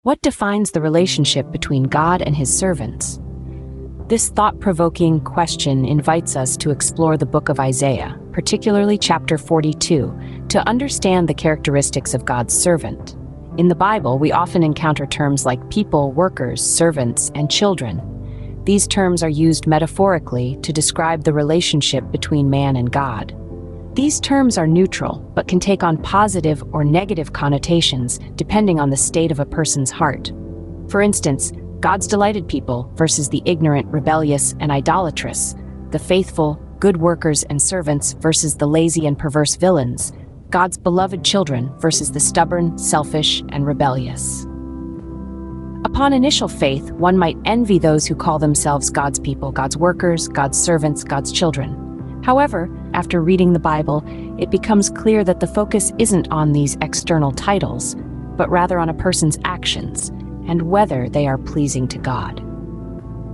What defines the relationship between God and his servants? This thought-provoking question invites us to explore the book of Isaiah, particularly chapter 42, to understand the characteristics of God's servant. In the Bible, we often encounter terms like people, workers, servants, and children. These terms are used metaphorically to describe the relationship between man and God. These terms are neutral, but can take on positive or negative connotations depending on the state of a person's heart. For instance, God's delighted people versus the ignorant, rebellious, and idolatrous, the faithful, good workers and servants versus the lazy and perverse villains, God's beloved children versus the stubborn, selfish, and rebellious. Upon initial faith, one might envy those who call themselves God's people, God's workers, God's servants, God's children. However, after reading the Bible, it becomes clear that the focus isn't on these external titles, but rather on a person's actions and whether they are pleasing to God.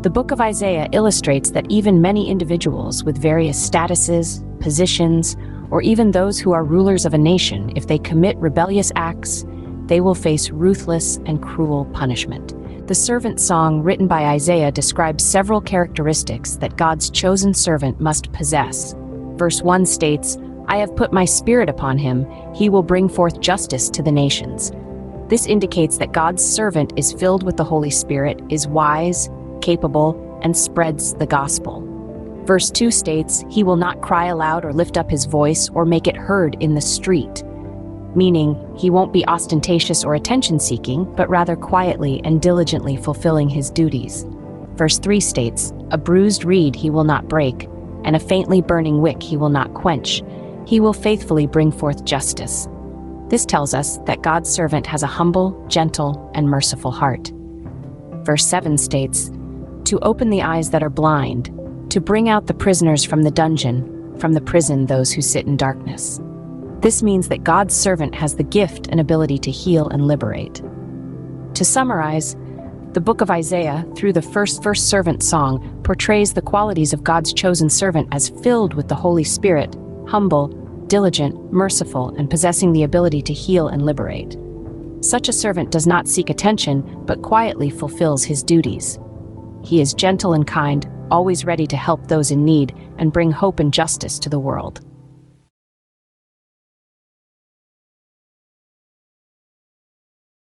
The book of Isaiah illustrates that even many individuals with various statuses, positions, or even those who are rulers of a nation, if they commit rebellious acts, they will face ruthless and cruel punishment. The servant song written by Isaiah describes several characteristics that God's chosen servant must possess. Verse 1 states, "I have put my spirit upon him, he will bring forth justice to the nations." This indicates that God's servant is filled with the Holy Spirit, is wise, capable, and spreads the gospel. Verse 2 states, "He will not cry aloud or lift up his voice or make it heard in the street," meaning he won't be ostentatious or attention-seeking, but rather quietly and diligently fulfilling his duties. Verse 3 states, "A bruised reed he will not break, and a faintly burning wick he will not quench. He will faithfully bring forth justice." This tells us that God's servant has a humble, gentle, and merciful heart. Verse 7 states, "To open the eyes that are blind, to bring out the prisoners from the dungeon, from the prison those who sit in darkness." This means that God's servant has the gift and ability to heal and liberate. To summarize, the book of Isaiah, through the first servant song, portrays the qualities of God's chosen servant as filled with the Holy Spirit, humble, diligent, merciful, and possessing the ability to heal and liberate. Such a servant does not seek attention, but quietly fulfills his duties. He is gentle and kind, always ready to help those in need and bring hope and justice to the world.